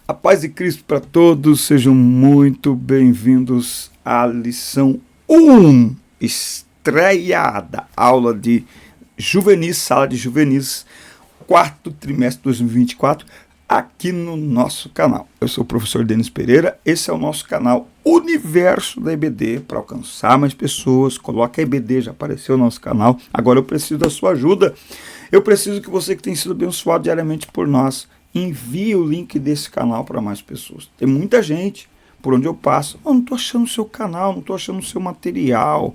A paz de Cristo para todos, sejam muito bem-vindos à lição 1, estreada, aula de juvenis, sala de juvenis, quarto trimestre de 2024, aqui no nosso canal. Eu sou o professor Denis Pereira, esse é o nosso canal Universo da EBD, para alcançar mais pessoas. Coloca a EBD, já apareceu no nosso canal, agora eu preciso da sua ajuda. Eu preciso que você que tem sido abençoado diariamente por nós, envie o link desse canal para mais pessoas. Tem muita gente, por onde eu passo, não estou achando o seu canal, não estou achando o seu material.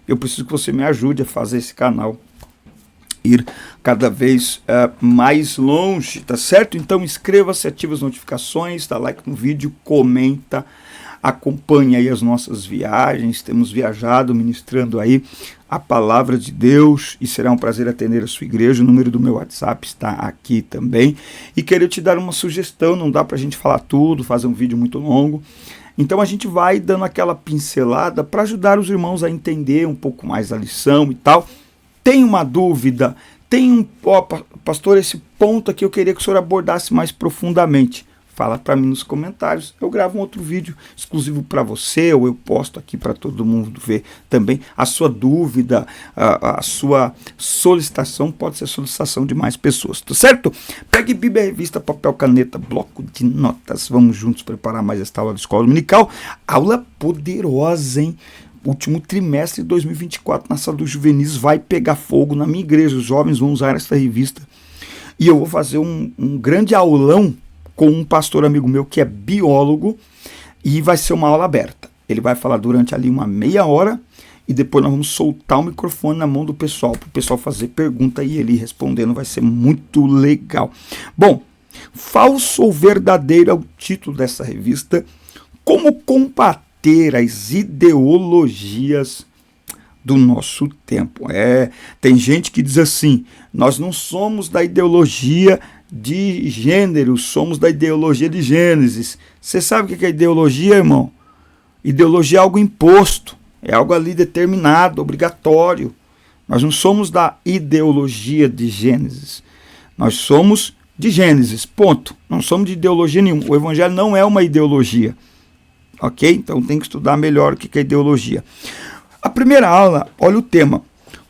Eu preciso que você me ajude a fazer esse canal ir cada vez mais longe, tá certo? Então inscreva-se, ative as notificações, dá like no vídeo, comenta, acompanhe aí as nossas viagens. Temos viajado ministrando aí a palavra de Deus e será um prazer atender a sua igreja. O número do meu WhatsApp está aqui também. E queria te dar uma sugestão, não dá pra gente falar tudo, fazer um vídeo muito longo. Então a gente vai dando aquela pincelada para ajudar os irmãos a entender um pouco mais a lição e tal. Tem uma dúvida? Pastor, esse ponto aqui eu queria que o senhor abordasse mais profundamente. Fala para mim nos comentários, eu gravo um outro vídeo exclusivo para você, ou eu posto aqui para todo mundo ver também. A sua dúvida, a sua solicitação pode ser solicitação de mais pessoas, tá certo? Pegue Bíblia, revista, papel, caneta, bloco de notas. Vamos juntos preparar mais esta aula de escola dominical. Aula poderosa, hein? Último trimestre de 2024 na sala dos juvenis vai pegar fogo na minha igreja. Os jovens vão usar esta revista. E eu vou fazer um grande aulão com um pastor amigo meu que é biólogo, e vai ser uma aula aberta. Ele vai falar durante ali uma meia hora e depois nós vamos soltar o microfone na mão do pessoal, para o pessoal fazer pergunta e ele respondendo. Vai ser muito legal. Bom, falso ou verdadeiro é o título dessa revista. Como combater as ideologias do nosso tempo. Tem gente que diz assim: nós não somos da ideologia de gênero, somos da ideologia de Gênesis. Você sabe o que é ideologia, irmão? Ideologia é algo imposto, é algo ali determinado, obrigatório. Nós não somos da ideologia de Gênesis, nós somos de Gênesis, ponto. Não somos de ideologia nenhuma. O evangelho não é uma ideologia, ok? Então tem que estudar melhor o que é ideologia. A primeira aula, olha o tema: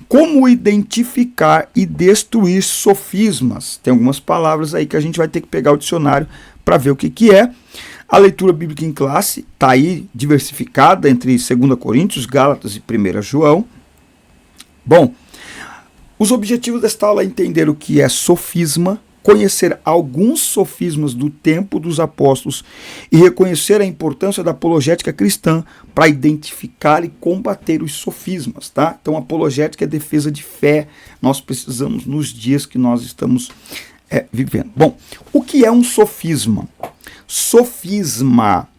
como identificar e destruir sofismas. Tem algumas palavras aí que a gente vai ter que pegar o dicionário para ver o que é. A leitura bíblica em classe está aí diversificada entre 2 Coríntios, Gálatas e 1 João. Bom, os objetivos desta aula é entender o que é sofisma, conhecer alguns sofismas do tempo dos apóstolos e reconhecer a importância da apologética cristã para identificar e combater os sofismas, tá? Então, apologética é defesa de fé. Nós precisamos nos dias que nós estamos vivendo. Bom, o que é um sofisma? Sofisma.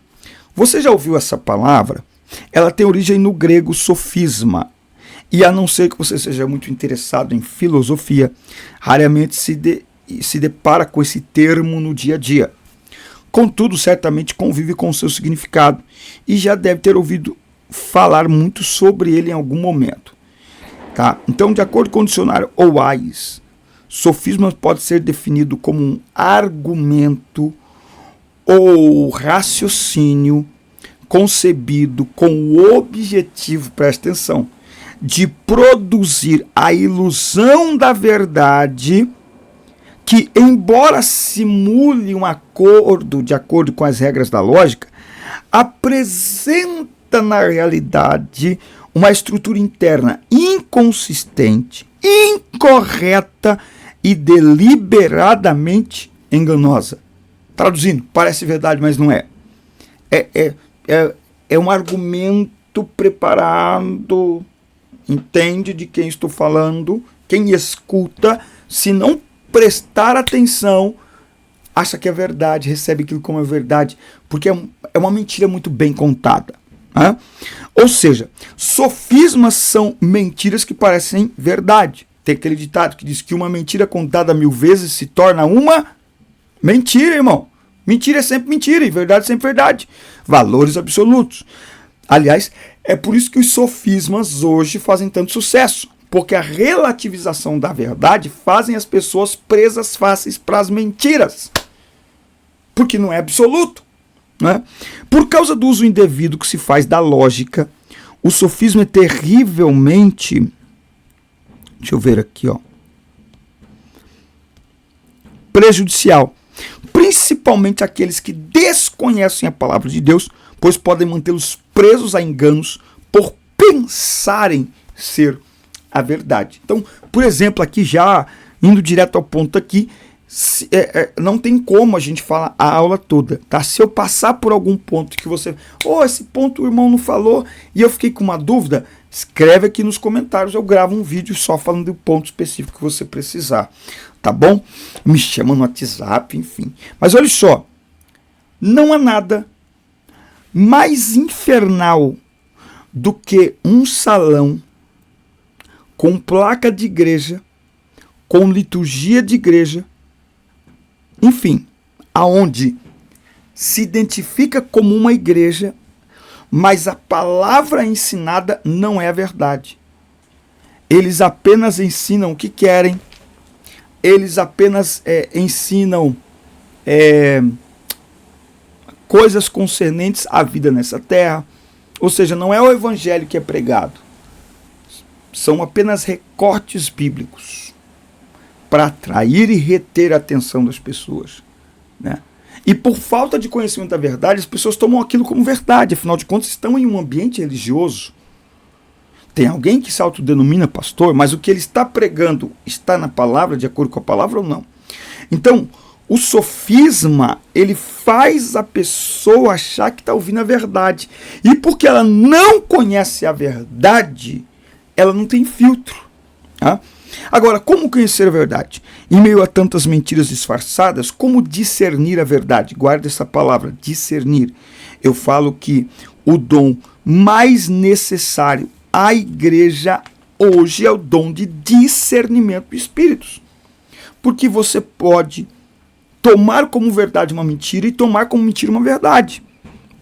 Você já ouviu essa palavra? Ela tem origem no grego sofisma. E a não ser que você seja muito interessado em filosofia, raramente se depara com esse termo no dia a dia. Contudo, certamente convive com o seu significado e já deve ter ouvido falar muito sobre ele em algum momento. Tá? Então, de acordo com o dicionário OAIS, sofisma pode ser definido como um argumento ou raciocínio concebido com o objetivo, presta atenção, de produzir a ilusão da verdade que, embora simule um acordo de acordo com as regras da lógica, apresenta na realidade uma estrutura interna inconsistente, incorreta e deliberadamente enganosa. Traduzindo, parece verdade, mas não é. É um argumento preparado, entende de quem estou falando? Quem escuta, se não prestar atenção, acha que é verdade, recebe aquilo como é verdade, porque é uma mentira muito bem contada. Né? Ou seja, sofismas são mentiras que parecem verdade. Tem aquele ditado que diz que uma mentira contada 1000 vezes se torna uma mentira, irmão. Mentira é sempre mentira e verdade é sempre verdade. Valores absolutos. Aliás, é por isso que os sofismas hoje fazem tanto sucesso. Porque a relativização da verdade fazem as pessoas presas fáceis para as mentiras. porque não é absoluto. Né? Por causa do uso indevido que se faz da lógica, o sofismo é terrivelmente, deixa eu ver aqui, prejudicial, principalmente aqueles que desconhecem a palavra de Deus, pois podem mantê-los presos a enganos por pensarem ser a verdade. Então, por exemplo, aqui já indo direto ao ponto aqui, não tem como a gente falar a aula toda, tá? Se eu passar por algum ponto que você, esse ponto o irmão não falou e eu fiquei com uma dúvida, escreve aqui nos comentários, eu gravo um vídeo só falando do ponto específico que você precisar, tá bom? Me chama no WhatsApp, enfim. Mas olha só, não há nada mais infernal do que um salão com placa de igreja, com liturgia de igreja, enfim, aonde se identifica como uma igreja, mas a palavra ensinada não é a verdade. Eles apenas ensinam o que querem, eles apenas ensinam coisas concernentes à vida nessa terra, ou seja, não é o evangelho que é pregado, são apenas recortes bíblicos para atrair e reter a atenção das pessoas, né? E por falta de conhecimento da verdade, as pessoas tomam aquilo como verdade, afinal de contas estão em um ambiente religioso. Tem alguém que se autodenomina pastor, mas o que ele está pregando está na palavra, de acordo com a palavra ou não? Então, o sofisma, ele faz a pessoa achar que está ouvindo a verdade. E porque ela não conhece a verdade, ela não tem filtro. Tá? Agora, como conhecer a verdade? Em meio a tantas mentiras disfarçadas, como discernir a verdade? Guarda essa palavra, discernir. Eu falo que o dom mais necessário à igreja hoje é o dom de discernimento de espíritos. Porque você pode tomar como verdade uma mentira e tomar como mentira uma verdade,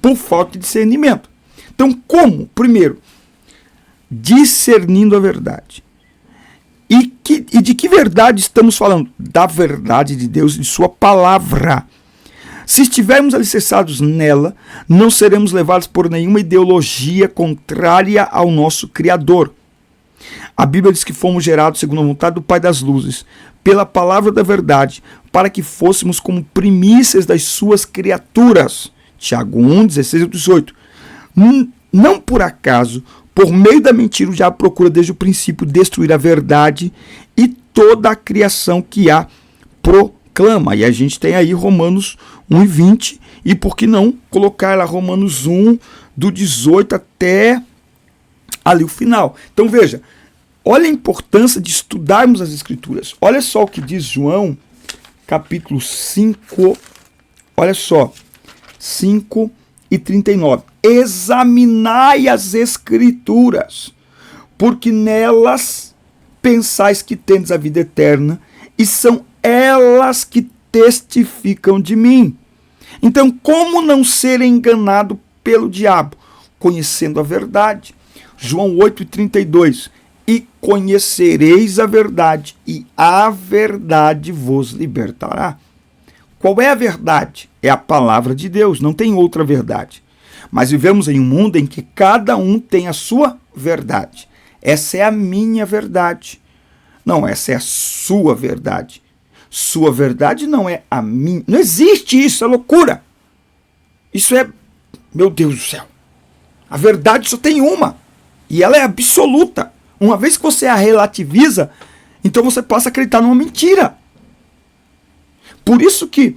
por falta de discernimento. Então, como? Primeiro, discernindo a verdade. E de que verdade estamos falando? Da verdade de Deus e de sua palavra. Se estivermos alicerçados nela, não seremos levados por nenhuma ideologia contrária ao nosso Criador. A Bíblia diz que fomos gerados segundo a vontade do Pai das Luzes, pela palavra da verdade, para que fôssemos como primícias das suas criaturas. Tiago 1, 16 e 18. Não por acaso, por meio da mentira, o diabo procura desde o princípio destruir a verdade e toda a criação que a proclama. E a gente tem aí Romanos 1 e 20, e por que não colocar lá Romanos 1, do 18 até ali o final. Então veja, olha a importância de estudarmos as Escrituras. Olha só o que diz João, capítulo 5, olha só, 5 e 39. Examinai as Escrituras, porque nelas pensais que tendes a vida eterna, e são elas que testificam de mim. Então, como não ser enganado pelo diabo? Conhecendo a verdade. João 8,32. E conhecereis a verdade, e a verdade vos libertará. Qual é a verdade? É a palavra de Deus, não tem outra verdade. Mas vivemos em um mundo em que cada um tem a sua verdade. Essa é a minha verdade. Não, essa é a sua verdade. Sua verdade não é a minha. Não existe isso, é loucura. Isso é, meu Deus do céu. A verdade só tem uma. E ela é absoluta. Uma vez que você a relativiza, então você passa a acreditar numa mentira. Por isso que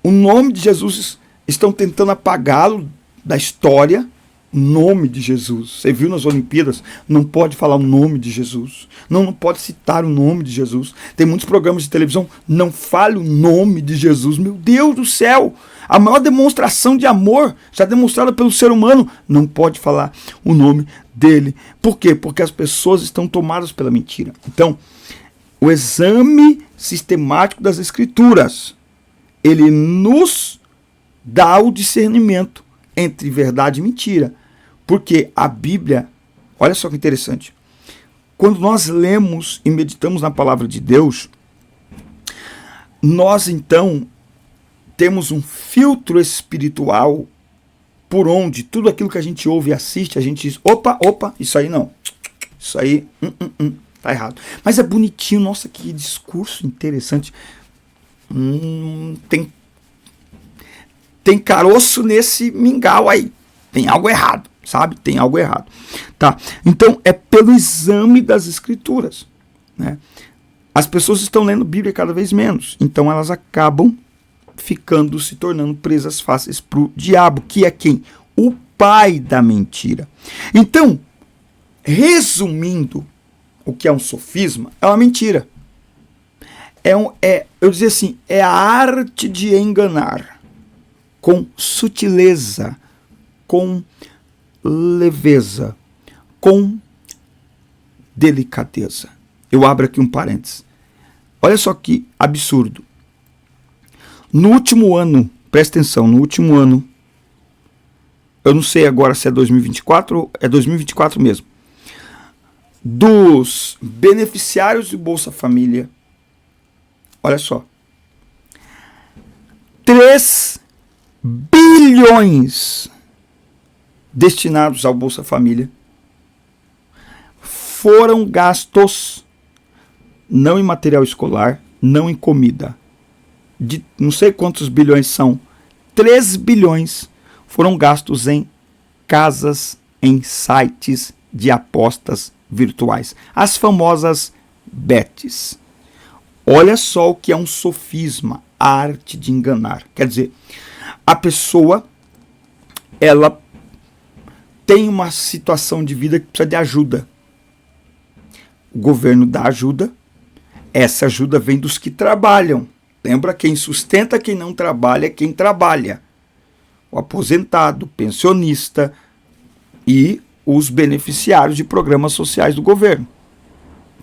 o nome de Jesus estão tentando apagá-lo da história. O nome de Jesus. Você viu nas Olimpíadas? Não pode falar o nome de Jesus. Não pode citar o nome de Jesus. Tem muitos programas de televisão. Não fale o nome de Jesus. Meu Deus do céu! A maior demonstração de amor já demonstrada pelo ser humano. Não pode falar o nome dele. Por quê? Porque as pessoas estão tomadas pela mentira. Então, o exame sistemático das Escrituras, ele nos dá o discernimento entre verdade e mentira. Porque a Bíblia, olha só que interessante, quando nós lemos e meditamos na palavra de Deus, nós então temos um filtro espiritual por onde tudo aquilo que a gente ouve e assiste, a gente diz, opa, isso aí não. Isso aí, tá errado. Mas é bonitinho, nossa, que discurso interessante. Tem caroço nesse mingau aí. Tem algo errado, sabe? Tem algo errado. Tá? Então, é pelo exame das escrituras, né? As pessoas estão lendo Bíblia cada vez menos. Então, elas acabam se tornando presas fáceis para o diabo, que é quem? O pai da mentira. Então, resumindo, o que é um sofisma é uma mentira. Eu dizia assim, é a arte de enganar com sutileza, com leveza, com delicadeza. Eu abro aqui um parênteses. Olha só que absurdo. No último ano, presta atenção, no último ano, eu não sei agora se é 2024 ou é 2024 mesmo, dos beneficiários do Bolsa Família, olha só, 3 bilhões destinados ao Bolsa Família foram gastos não em material escolar, não em comida. De não sei quantos bilhões são, 3 bilhões foram gastos em casas, em sites de apostas virtuais. As famosas bets. Olha só o que é um sofisma, a arte de enganar. Quer dizer, a pessoa, ela tem uma situação de vida que precisa de ajuda. O governo dá ajuda, essa ajuda vem dos que trabalham. Lembra, quem sustenta quem não trabalha é quem trabalha. O aposentado, o pensionista e os beneficiários de programas sociais do governo,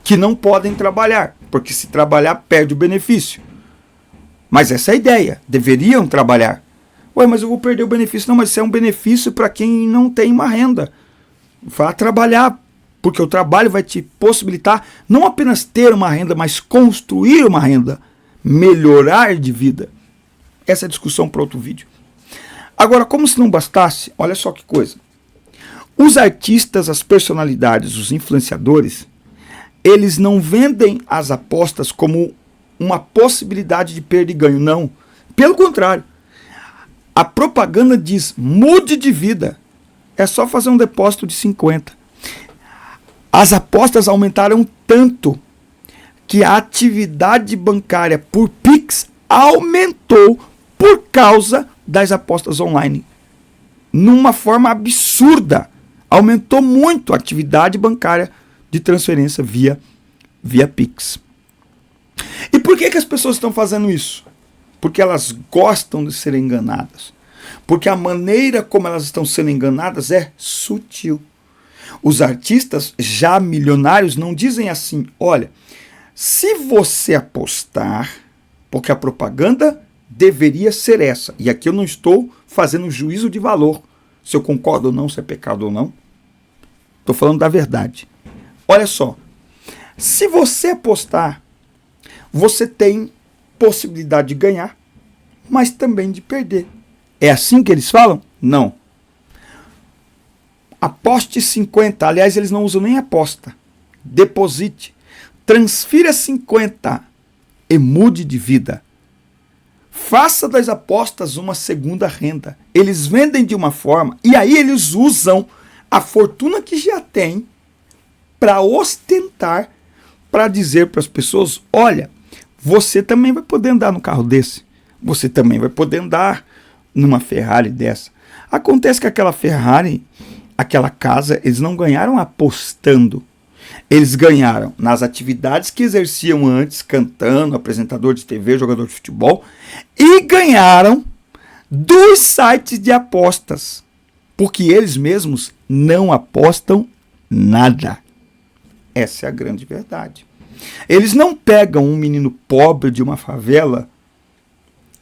que não podem trabalhar, porque se trabalhar perde o benefício. Mas essa é a ideia, deveriam trabalhar. Ué, mas eu vou perder o benefício. Não, mas isso é um benefício para quem não tem uma renda. Vá trabalhar, porque o trabalho vai te possibilitar não apenas ter uma renda, mas construir uma renda, melhorar de vida. Essa é a discussão para outro vídeo. Agora, como se não bastasse, olha só que coisa. Os artistas, as personalidades, os influenciadores, eles não vendem as apostas como uma possibilidade de perda e ganho, não. Pelo contrário, a propaganda diz, mude de vida. É só fazer um depósito de 50. As apostas aumentaram tanto que a atividade bancária por Pix aumentou por causa das apostas online. Numa forma absurda. Aumentou muito a atividade bancária de transferência via Pix. E por que as pessoas estão fazendo isso? Porque elas gostam de serem enganadas. Porque a maneira como elas estão sendo enganadas é sutil. Os artistas já milionários não dizem assim, olha, se você apostar, porque a propaganda deveria ser essa, e aqui eu não estou fazendo juízo de valor, se eu concordo ou não, se é pecado ou não, estou falando da verdade. Olha só, se você apostar, você tem possibilidade de ganhar, mas também de perder. É assim que eles falam? Não. Aposte 50, aliás, eles não usam nem aposta. Deposite. Transfira 50 e mude de vida. Faça das apostas uma segunda renda. Eles vendem de uma forma e aí eles usam a fortuna que já tem para ostentar, para dizer para as pessoas, olha, você também vai poder andar no carro desse. Você também vai poder andar numa Ferrari dessa. Acontece que aquela Ferrari, aquela casa, eles não ganharam apostando. Eles ganharam nas atividades que exerciam antes, cantando, apresentador de TV, jogador de futebol, e ganharam dos sites de apostas, porque eles mesmos não apostam nada. Essa é a grande verdade. Eles não pegam um menino pobre de uma favela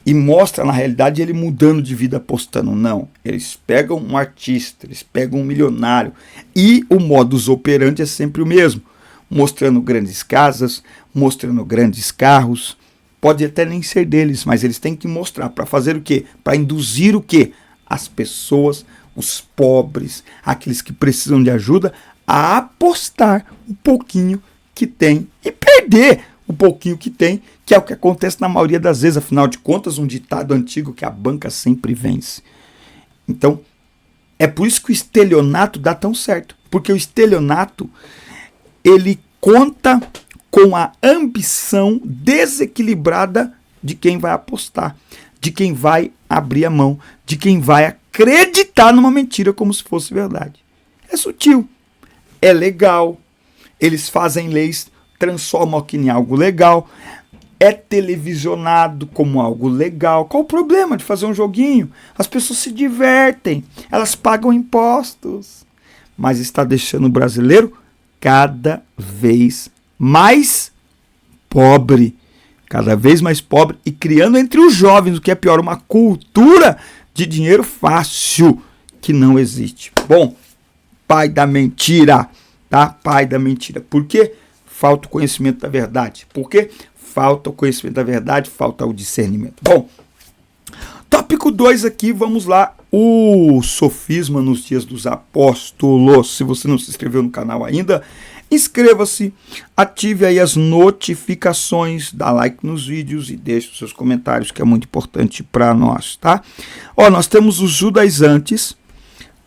e mostram na realidade ele mudando de vida apostando. Não. Eles pegam um artista, eles pegam um milionário e o modus operandi é sempre o mesmo. Mostrando grandes casas, mostrando grandes carros, pode até nem ser deles, mas eles têm que mostrar para fazer o quê? Para induzir o quê? As pessoas, os pobres, aqueles que precisam de ajuda, a apostar um pouquinho que tem e perder o pouquinho que tem, que é o que acontece na maioria das vezes. Afinal de contas, um ditado antigo que a banca sempre vence. Então, é por isso que o estelionato dá tão certo, porque o estelionato, ele conta com a ambição desequilibrada de quem vai apostar, de quem vai abrir a mão, de quem vai acreditar numa mentira como se fosse verdade. É sutil, é legal, eles fazem leis, transformam aquilo em algo legal, é televisionado como algo legal. Qual o problema de fazer um joguinho? As pessoas se divertem, elas pagam impostos, mas está deixando o brasileiro cada vez mais pobre, e criando entre os jovens, o que é pior, uma cultura de dinheiro fácil que não existe. Bom, pai da mentira, tá? Pai da mentira. Por quê? Falta o conhecimento da verdade. Por quê? Falta o conhecimento da verdade, falta o discernimento. Bom, tópico 2 aqui, vamos lá. O sofisma nos dias dos apóstolos. Se você não se inscreveu no canal ainda, inscreva-se, ative aí as notificações, dá like nos vídeos e deixe os seus comentários, que é muito importante para nós, tá? Nós temos os judaizantes.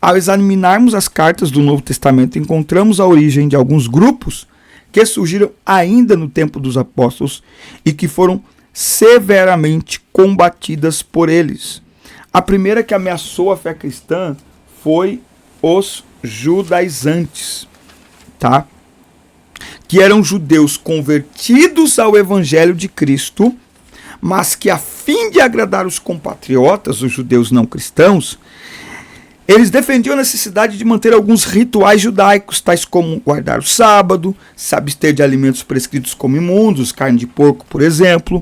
Ao examinarmos as cartas do Novo Testamento, encontramos a origem de alguns grupos que surgiram ainda no tempo dos apóstolos e que foram severamente combatidas por eles. A primeira que ameaçou a fé cristã foi os judaizantes, tá? Que eram judeus convertidos ao evangelho de Cristo, mas que, a fim de agradar os compatriotas, os judeus não cristãos, eles defendiam a necessidade de manter alguns rituais judaicos, tais como guardar o sábado, se abster de alimentos prescritos como imundos, carne de porco, por exemplo,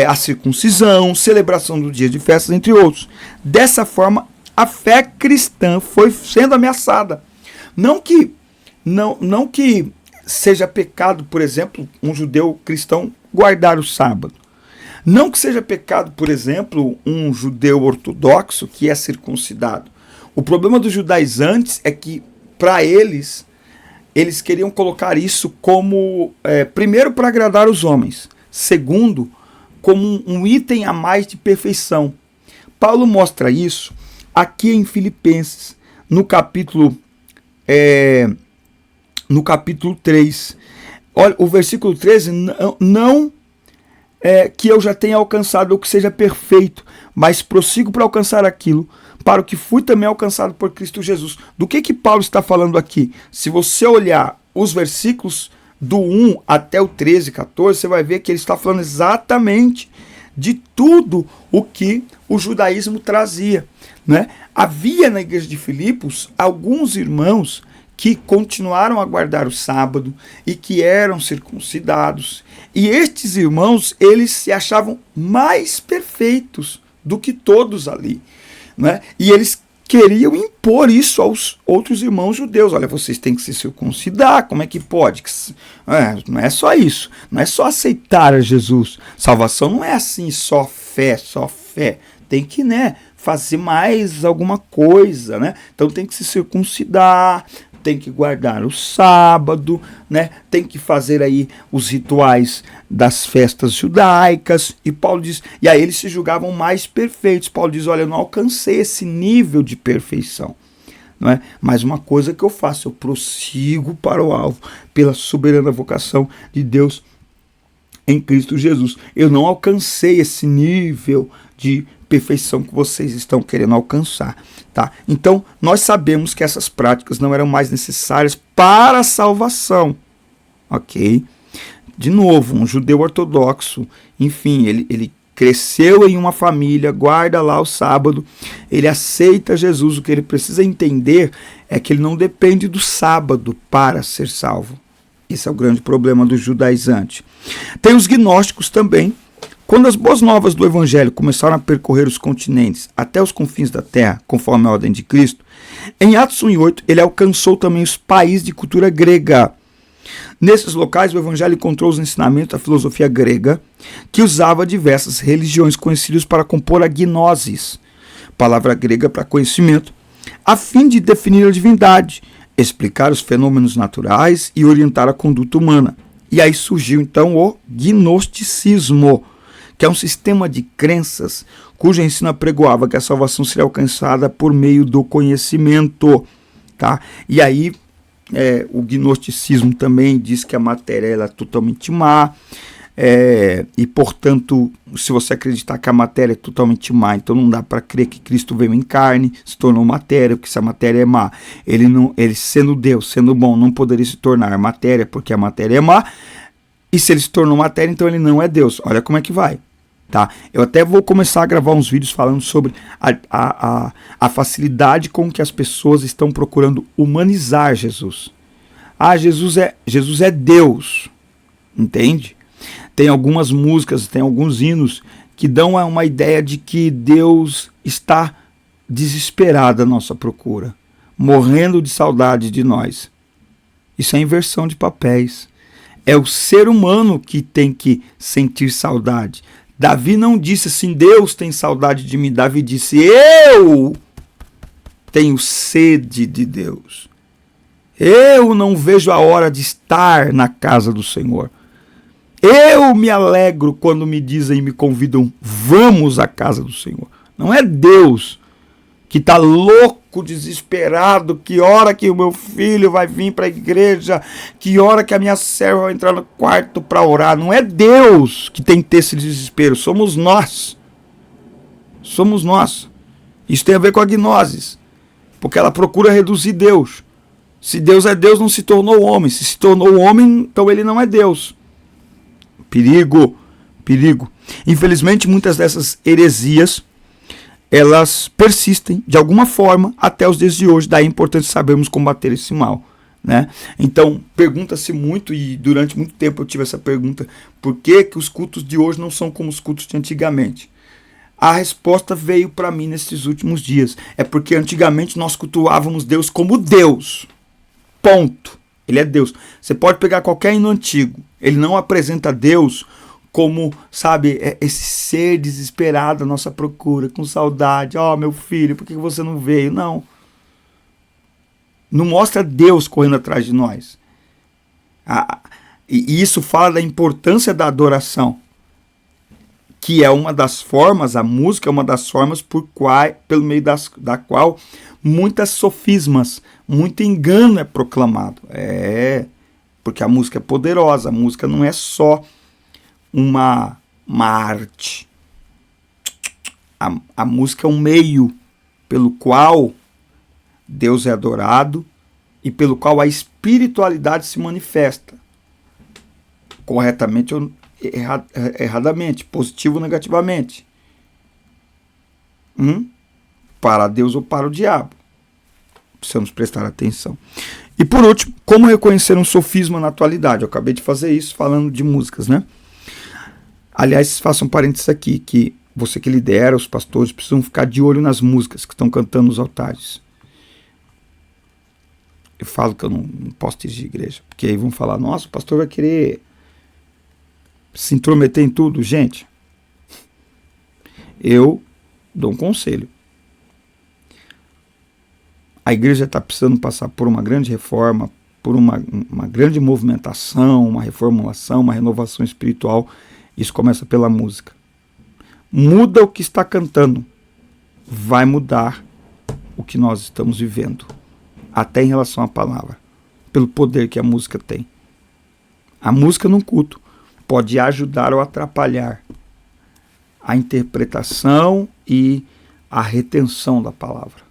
a circuncisão, celebração do dia de festas, entre outros. Dessa forma, a fé cristã foi sendo ameaçada. Não que seja pecado, por exemplo, um judeu cristão guardar o sábado. Não que seja pecado, por exemplo, um judeu ortodoxo que é circuncidado. O problema dos judaizantes é que, para eles queriam colocar isso como, primeiro, para agradar os homens, segundo, como um item a mais de perfeição. Paulo mostra isso aqui em Filipenses, no capítulo 3. Olha, o versículo 13, não que eu já tenha alcançado ou que seja perfeito, mas prossigo para alcançar aquilo, para o que fui também alcançado por Cristo Jesus. Do que Paulo está falando aqui? Se você olhar os versículos do 1 até o 13, 14, você vai ver que ele está falando exatamente de tudo o que o judaísmo trazia, né? Havia na igreja de Filipos alguns irmãos que continuaram a guardar o sábado e que eram circuncidados. E estes irmãos, eles se achavam mais perfeitos do que todos ali, né? E eles queriam impor isso aos outros irmãos judeus. Olha, vocês têm que se circuncidar, como é que pode? Não é só isso, não é só aceitar a Jesus. Salvação não é assim, só fé. Tem que, fazer mais alguma coisa, né? Então tem que se circuncidar, tem que guardar o sábado, né? Tem que fazer aí os rituais das festas judaicas. E Paulo diz, e aí eles se julgavam mais perfeitos. Paulo diz, olha, eu não alcancei esse nível de perfeição, não é? Mas uma coisa que eu faço, eu prossigo para o alvo, pela soberana vocação de Deus em Cristo Jesus. Eu não alcancei esse nível de perfeição que vocês estão querendo alcançar, tá? Então, nós sabemos que essas práticas não eram mais necessárias para a salvação, ok? De novo, um judeu ortodoxo, enfim, ele cresceu em uma família, guarda lá o sábado, ele aceita Jesus. O que ele precisa entender é que ele não depende do sábado para ser salvo. Esse é o grande problema do judaizante. Tem os gnósticos também. Quando as boas novas do Evangelho começaram a percorrer os continentes até os confins da terra, conforme a ordem de Cristo, em Atos 1:8 ele alcançou também os países de cultura grega. Nesses locais, o evangelho encontrou os ensinamentos da filosofia grega, que usava diversas religiões conhecidas para compor a gnosis, palavra grega para conhecimento, a fim de definir a divindade, explicar os fenômenos naturais e orientar a conduta humana. E aí surgiu então o gnosticismo, que é um sistema de crenças cujo ensino apregoava que a salvação seria alcançada por meio do conhecimento. Tá? E aí o gnosticismo também diz que a matéria ela é totalmente má, e portanto, se você acreditar que a matéria é totalmente má, então não dá para crer que Cristo veio em carne, se tornou matéria, porque se a matéria é má, ele sendo Deus, sendo bom, não poderia se tornar matéria, porque a matéria é má, e se ele se tornou matéria, então ele não é Deus. Olha como é que vai. Tá? Eu até vou começar a gravar uns vídeos falando sobre a facilidade com que as pessoas estão procurando humanizar Jesus. Jesus é Deus, entende? Tem algumas músicas, tem alguns hinos que dão uma ideia de que Deus está desesperado à nossa procura, morrendo de saudade de nós. Isso é inversão de papéis. É o ser humano que tem que sentir saudade. Davi não disse assim, Deus tem saudade de mim. Davi disse, eu tenho sede de Deus. Eu não vejo a hora de estar na casa do Senhor. Eu me alegro quando me dizem e me convidam, vamos à casa do Senhor. Não é Deus que está louco, desesperado, que hora que o meu filho vai vir para a igreja, que hora que a minha serva vai entrar no quarto para orar. Não é Deus que tem que ter esse desespero, somos nós. Somos nós. Isso tem a ver com a gnosis, porque ela procura reduzir Deus. Se Deus é Deus, não se tornou homem. Se tornou homem, então ele não é Deus. Perigo, perigo. Infelizmente, muitas dessas heresias, elas persistem de alguma forma até os dias de hoje. Daí é importante sabermos combater esse mal, né? Então, pergunta-se muito, e durante muito tempo eu tive essa pergunta, por que os cultos de hoje não são como os cultos de antigamente? A resposta veio para mim nesses últimos dias. É porque antigamente nós cultuávamos Deus como Deus. Ponto. Ele é Deus. Você pode pegar qualquer hino antigo. Ele não apresenta Deus como, sabe, esse ser desesperado à nossa procura, com saudade. Ó, meu filho, por que você não veio? Não. Não mostra Deus correndo atrás de nós. E isso fala da importância da adoração, que é uma das formas, a música é uma das formas pelo meio da qual muitas sofismas, muito engano é proclamado. Porque a música é poderosa, a música não é só uma arte. A música é um meio pelo qual Deus é adorado e pelo qual a espiritualidade se manifesta. Corretamente ou erradamente, positivo ou negativamente. Para Deus ou para o diabo. Precisamos prestar atenção. E por último, como reconhecer um sofisma na atualidade? Eu acabei de fazer isso falando de músicas, né? Aliás, façam um parênteses aqui, que você que lidera, os pastores, precisam ficar de olho nas músicas que estão cantando nos altares. Eu falo que eu não posso dirigir igreja, porque aí vão falar, nossa, o pastor vai querer se intrometer em tudo. Gente, eu dou um conselho. A igreja está precisando passar por uma grande reforma, por uma grande movimentação, uma reformulação, uma renovação espiritual. Isso começa pela música. Muda o que está cantando, vai mudar o que nós estamos vivendo, até em relação à palavra, pelo poder que a música tem. A música num culto pode ajudar ou atrapalhar a interpretação e a retenção da palavra.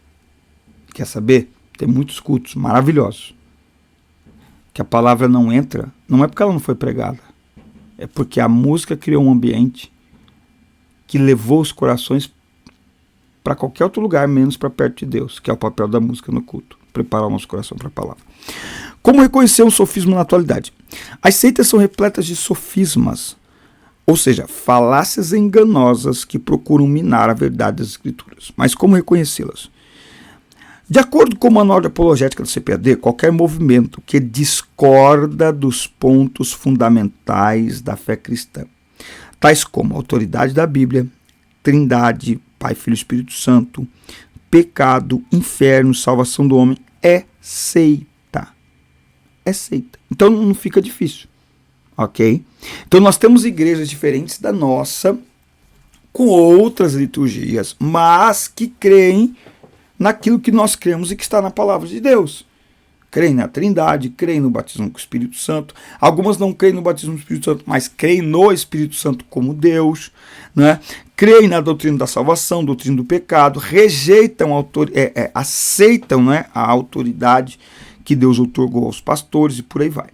Quer saber? Tem muitos cultos maravilhosos que a palavra não entra, não é porque ela não foi pregada, é porque a música criou um ambiente que levou os corações para qualquer outro lugar, menos para perto de Deus, que é o papel da música no culto, preparar o nosso coração para a palavra. Como reconhecer um sofisma na atualidade? As seitas são repletas de sofismas, ou seja, falácias enganosas que procuram minar a verdade das Escrituras. Mas como reconhecê-las? De acordo com o Manual de Apologética do CPAD, qualquer movimento que discorda dos pontos fundamentais da fé cristã, tais como a autoridade da Bíblia, Trindade, Pai, Filho e Espírito Santo, pecado, inferno, salvação do homem, é seita. É seita. Então não fica difícil. Ok? Então nós temos igrejas diferentes da nossa, com outras liturgias, mas que creem naquilo que nós cremos e que está na palavra de Deus. Creem na Trindade, creem no batismo com o Espírito Santo. Algumas não creem no batismo do Espírito Santo, mas creem no Espírito Santo como Deus, né? Creem na doutrina da salvação, doutrina do pecado, rejeitam, aceitam, né, a autoridade que Deus outorgou aos pastores e por aí vai.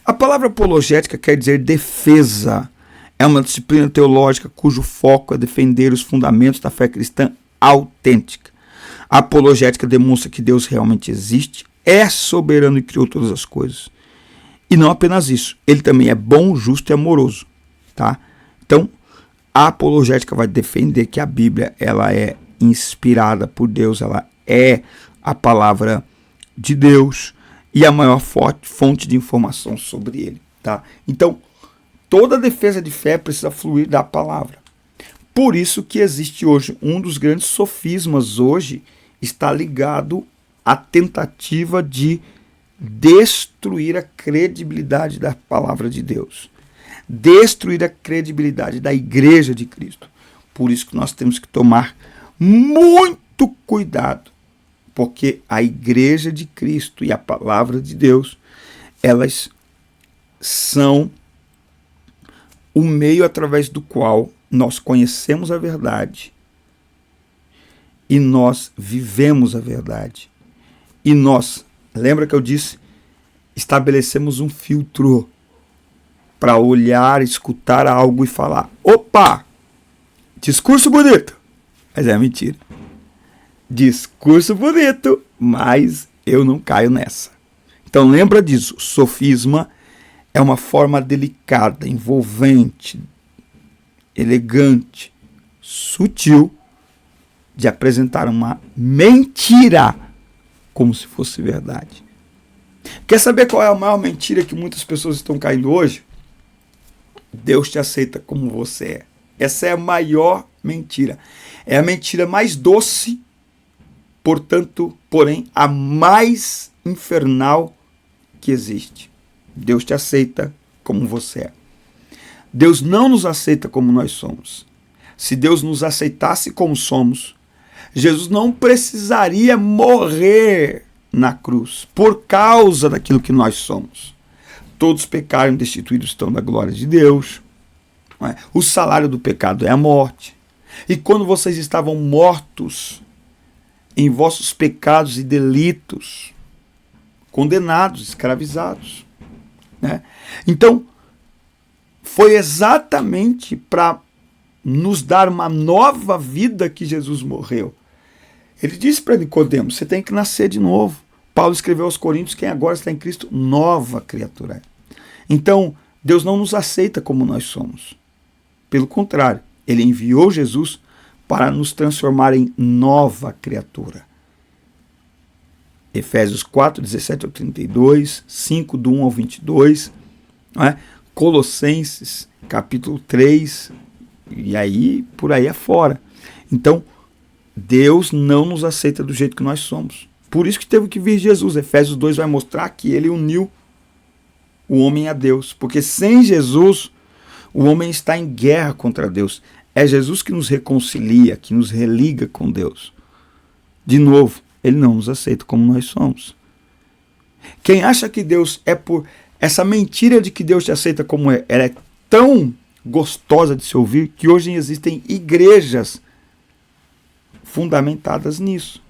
A palavra apologética quer dizer defesa. É uma disciplina teológica cujo foco é defender os fundamentos da fé cristã autêntica. A apologética demonstra que Deus realmente existe, é soberano e criou todas as coisas. E não apenas isso, ele também é bom, justo e amoroso. Tá? Então, a apologética vai defender que a Bíblia ela é inspirada por Deus, ela é a palavra de Deus e a maior fonte de informação sobre ele. Tá? Então, toda defesa de fé precisa fluir da palavra. Por isso que existe hoje, um dos grandes sofismas hoje está ligado à tentativa de destruir a credibilidade da palavra de Deus. Destruir a credibilidade da Igreja de Cristo. Por isso que nós temos que tomar muito cuidado, porque a Igreja de Cristo e a palavra de Deus, elas são o meio através do qual nós conhecemos a verdade e nós vivemos a verdade. E nós, lembra que eu disse, estabelecemos um filtro para olhar, escutar algo e falar: opa, discurso bonito, mas é mentira. Discurso bonito, mas eu não caio nessa. Então lembra disso, sofisma é uma forma delicada, envolvente, elegante, sutil de apresentar uma mentira como se fosse verdade. Quer saber qual é a maior mentira que muitas pessoas estão caindo hoje? Deus te aceita como você é. Essa é a maior mentira. É a mentira mais doce, portanto, porém, a mais infernal que existe. Deus te aceita como você é. Deus não nos aceita como nós somos. Se Deus nos aceitasse como somos, Jesus não precisaria morrer na cruz por causa daquilo que nós somos. Todos pecaram e destituídos estão da glória de Deus. Não é? O salário do pecado é a morte. E quando vocês estavam mortos em vossos pecados e delitos, condenados, escravizados, né? Então, foi exatamente para nos dar uma nova vida que Jesus morreu. Ele disse para Nicodemos: você tem que nascer de novo. Paulo escreveu aos Coríntios: quem agora está em Cristo, nova criatura. Então, Deus não nos aceita como nós somos. Pelo contrário, ele enviou Jesus para nos transformar em nova criatura. Efésios 4, 17 ao 32, 5, do 1 ao 22, né? Colossenses, capítulo 3, e aí, por aí afora. Então, Deus não nos aceita do jeito que nós somos. Por isso que teve que vir Jesus. Efésios 2 vai mostrar que ele uniu o homem a Deus. Porque sem Jesus, o homem está em guerra contra Deus. É Jesus que nos reconcilia, que nos religa com Deus. De novo, ele não nos aceita como nós somos. Quem acha que Deus é por... Essa mentira de que Deus te aceita como é, ela é tão gostosa de se ouvir que hoje existem igrejas fundamentadas nisso.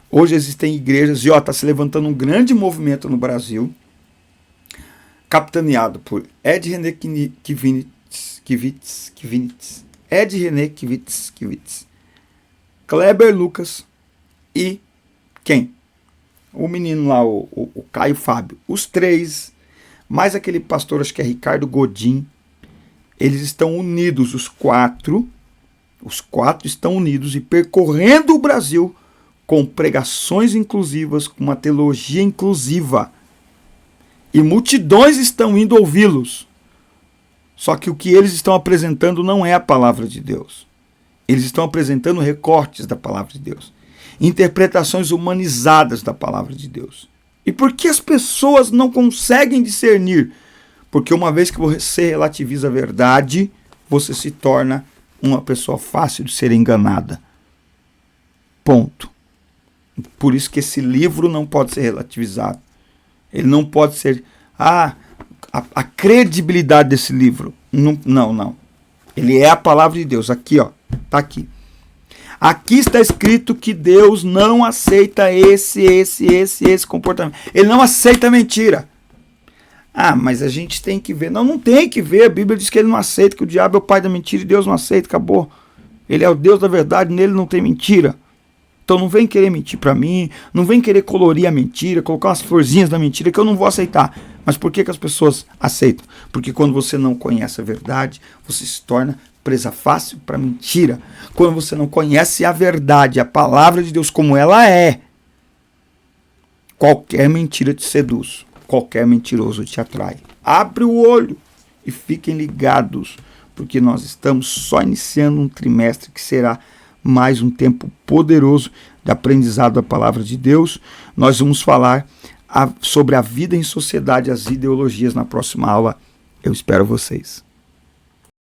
Hoje existem igrejas, e está se levantando um grande movimento no Brasil, capitaneado por Ed René Kivitz, Ed René Kivitz, Kleber Lucas e quem? O menino lá, o Caio Fábio. Os três, mais aquele pastor, acho que é Ricardo Godin, eles estão unidos, os quatro estão unidos e percorrendo o Brasil com pregações inclusivas, com uma teologia inclusiva. E multidões estão indo ouvi-los. Só que o que eles estão apresentando não é a palavra de Deus. Eles estão apresentando recortes da palavra de Deus. Interpretações humanizadas da palavra de Deus. E por que as pessoas não conseguem discernir? Porque uma vez que você relativiza a verdade, você se torna uma pessoa fácil de ser enganada. Ponto. Por isso que esse livro não pode ser relativizado. Ele não pode ser... a credibilidade desse livro. Não. Ele é a palavra de Deus. Aqui, ó. Tá aqui. Aqui está escrito que Deus não aceita esse comportamento. Ele não aceita mentira. Mas a gente tem que ver. Não tem que ver. A Bíblia diz que ele não aceita, que o diabo é o pai da mentira e Deus não aceita. Acabou. Ele é o Deus da verdade, nele não tem mentira. Então não vem querer mentir para mim, não vem querer colorir a mentira, colocar umas florzinhas da mentira que eu não vou aceitar. Mas por que as pessoas aceitam? Porque quando você não conhece a verdade, você se torna presa fácil para mentira. Quando você não conhece a verdade, a palavra de Deus como ela é, qualquer mentira te seduz, qualquer mentiroso te atrai. Abre o olho e fiquem ligados, porque nós estamos só iniciando um trimestre que será mais um tempo poderoso de aprendizado da palavra de Deus. Nós vamos falar sobre a vida em sociedade, as ideologias na próxima aula. Eu espero vocês.